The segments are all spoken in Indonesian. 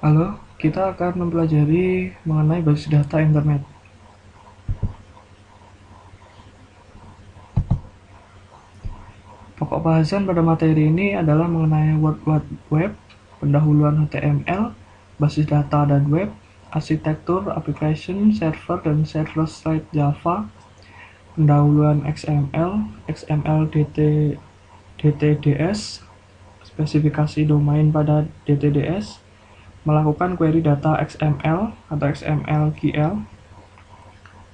Halo, kita akan mempelajari mengenai basis data internet. Pokok bahasan pada materi ini adalah mengenai World Wide Web, pendahuluan HTML, basis data dan web, arsitektur, application, server dan server-side Java, pendahuluan XML, XML DTDS, spesifikasi domain pada DTDS, melakukan query data XML atau XML/GL.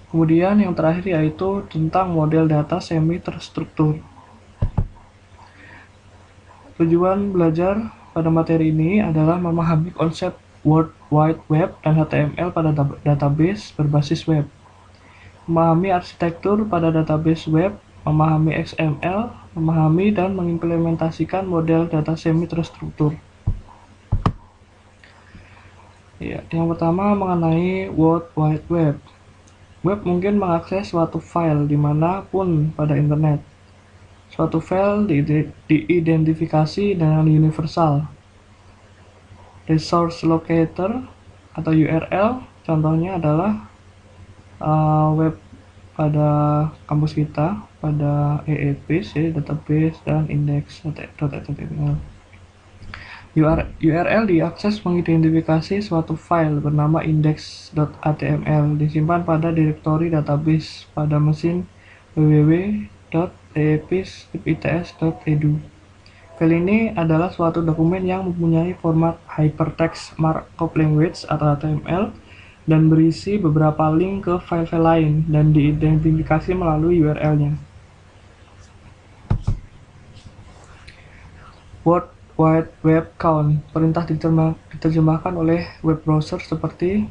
Kemudian yang terakhir yaitu tentang model data semi terstruktur. Tujuan belajar pada materi ini adalah memahami konsep World Wide Web dan HTML pada database berbasis web, memahami arsitektur pada database web, memahami XML, memahami dan mengimplementasikan model data semi terstruktur. Ya, yang pertama mengenai World Wide Web. Web mungkin mengakses suatu file dimanapun pada internet. Suatu file diidentifikasi dengan universal resource locator atau URL. Contohnya adalah web pada kampus kita, pada EEPC, database dan index.html. URL diakses mengidentifikasi suatu file bernama index.html disimpan pada direktori database pada mesin www.eepis.its.edu. File ini adalah suatu dokumen yang mempunyai format Hypertext Markup Language atau HTML dan berisi beberapa link ke file-file lain dan diidentifikasi melalui URL-nya. World Wide Web Count perintah diterjemahkan oleh web browser seperti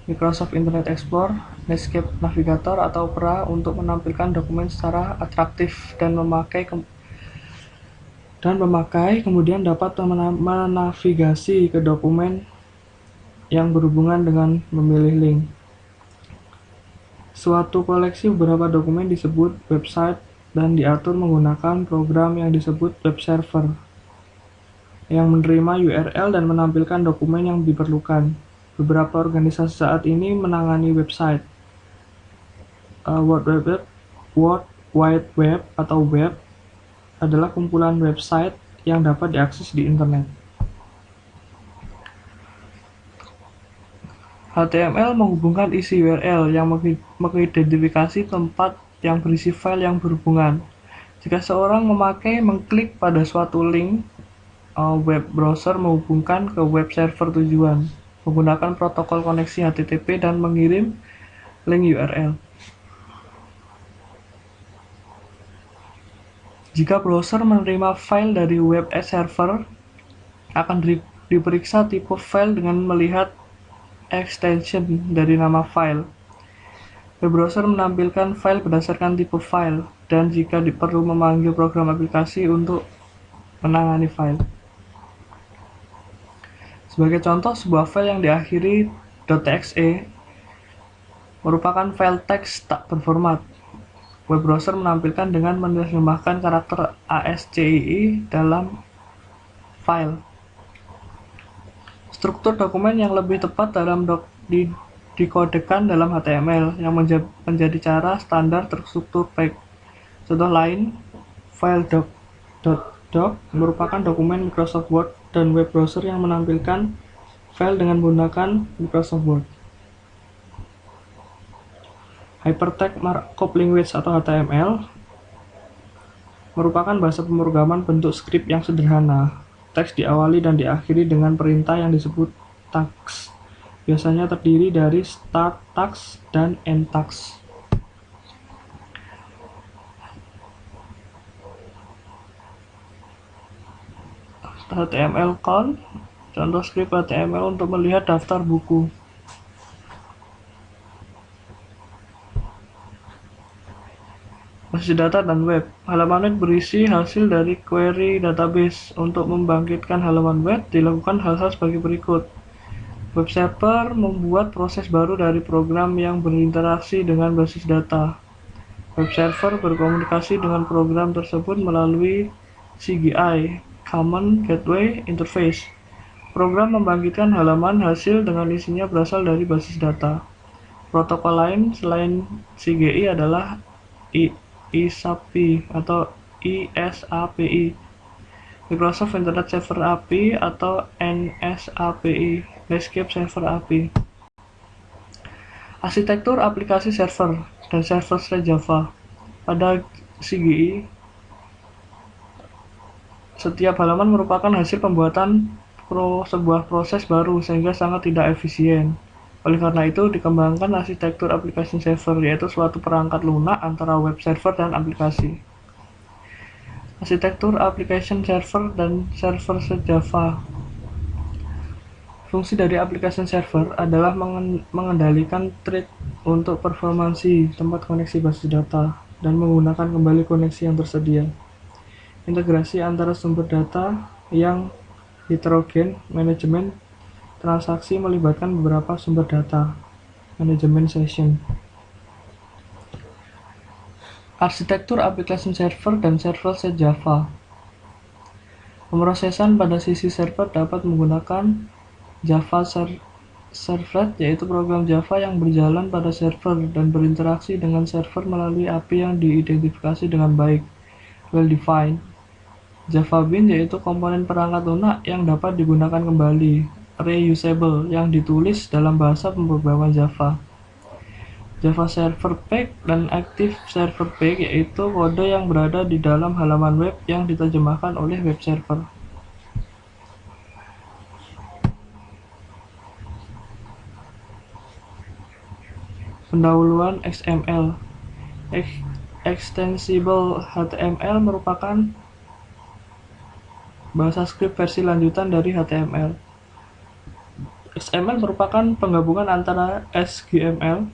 Microsoft Internet Explorer, Netscape Navigator, atau Opera untuk menampilkan dokumen secara atraktif dan memakai kemudian dapat menavigasi ke dokumen yang berhubungan dengan memilih link. Suatu koleksi beberapa dokumen disebut website dan diatur menggunakan program yang disebut web server yang menerima URL dan menampilkan dokumen yang diperlukan. Beberapa organisasi saat ini menangani website. World Wide Web atau web adalah kumpulan website yang dapat diakses di internet. HTML menghubungkan isi URL yang mengidentifikasi tempat yang berisi file yang berhubungan. Jika seorang mengklik pada suatu link, web browser menghubungkan ke web server tujuan menggunakan protokol koneksi HTTP dan mengirim link URL. Jika browser menerima file dari web server, akan diperiksa tipe file dengan melihat extension dari nama file. Web browser menampilkan file berdasarkan tipe file, dan jika perlu memanggil program aplikasi untuk menangani file. Sebagai contoh, sebuah file yang diakhiri .exe merupakan file teks tak berformat. Web browser menampilkan dengan menerjemahkan karakter ASCII dalam file. Struktur dokumen yang lebih tepat dalam dikodekan dalam HTML yang menjadi cara standar terstruktur baik. Contoh lain, file doc merupakan dokumen Microsoft Word dan web browser yang menampilkan file dengan menggunakan Microsoft Word. Hypertext Markup Language atau HTML merupakan bahasa pemrograman bentuk skrip yang sederhana. Teks diawali dan diakhiri dengan perintah yang disebut tags. Biasanya terdiri dari start tags dan end tags. HTML count, contoh skrip HTML untuk melihat daftar buku. Basis data dan web. Halaman web berisi hasil dari query database. Untuk membangkitkan halaman web, dilakukan hal-hal sebagai berikut. Web server membuat proses baru dari program yang berinteraksi dengan basis data. Web server berkomunikasi dengan program tersebut melalui CGI, Common Gateway Interface. Program membangkitkan halaman hasil dengan isinya berasal dari basis data. Protokol lain selain CGI adalah ISAPI atau ISAPI, Microsoft Internet Server API atau NSAPI, Netscape Server API. Arsitektur aplikasi server dan server-side Java. Pada CGI, setiap halaman merupakan hasil pembuatan sebuah proses baru sehingga sangat tidak efisien. Oleh karena itu, dikembangkan arsitektur aplikasi server, yaitu suatu perangkat lunak antara web server dan aplikasi. Arsitektur application server dan server-side Java. Fungsi dari application server adalah mengendalikan thread untuk performansi tempat koneksi basis data dan menggunakan kembali koneksi yang tersedia. Integrasi antara sumber data yang heterogen, manajemen transaksi melibatkan beberapa sumber data, manajemen session. Arsitektur aplikasi server dan server-side Java. Pemrosesan pada sisi server dapat menggunakan Java Servlet, yaitu program Java yang berjalan pada server dan berinteraksi dengan server melalui API yang diidentifikasi dengan baik, well-defined. Java Bean, yaitu komponen perangkat lunak yang dapat digunakan kembali, reusable, yang ditulis dalam bahasa pemrograman Java. Java Server Page dan Active Server Page, yaitu kode yang berada di dalam halaman web yang diterjemahkan oleh web server. Pendahuluan XML. Extensible HTML merupakan bahasa skrip versi lanjutan dari HTML. XML merupakan penggabungan antara SGML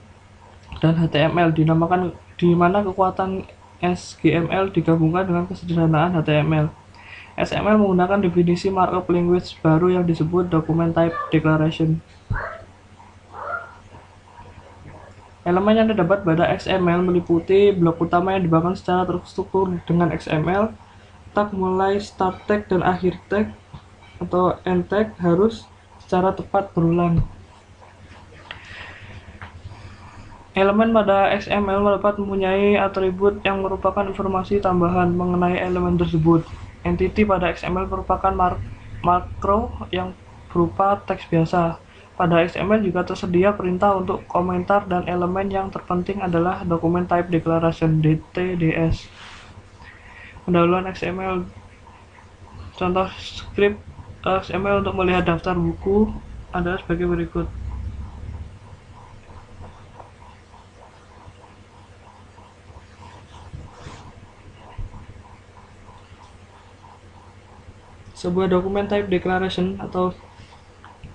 dan HTML, di mana kekuatan SGML digabungkan dengan kesederhanaan HTML. XML menggunakan definisi markup language baru yang disebut Document Type Declaration. Elemen yang terdapat pada XML meliputi blok utama yang dibangun secara terstruktur dengan XML. Tag mulai start tag dan akhir tag atau end tag harus secara tepat berulang. Elemen pada XML dapat mempunyai atribut yang merupakan informasi tambahan mengenai elemen tersebut. Entity pada XML merupakan makro yang berupa teks biasa. Pada XML juga tersedia perintah untuk komentar, dan elemen yang terpenting adalah Document Type Declaration (DTDS). Pendahuluan XML. Contoh skrip XML untuk melihat daftar buku adalah sebagai berikut. Sebuah Document Type Declaration atau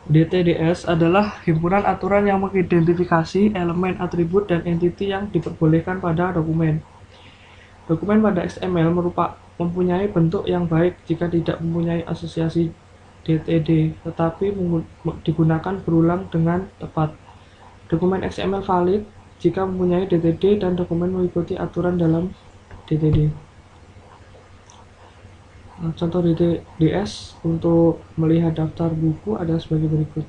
DTDS adalah himpunan aturan yang mengidentifikasi elemen, atribut, dan entiti yang diperbolehkan pada dokumen. Dokumen pada XML mempunyai bentuk yang baik jika tidak mempunyai asosiasi DTD, tetapi digunakan berulang dengan tepat. Dokumen XML valid jika mempunyai DTD dan dokumen mengikuti aturan dalam DTD. Contoh DTDS untuk melihat daftar buku ada sebagai berikut.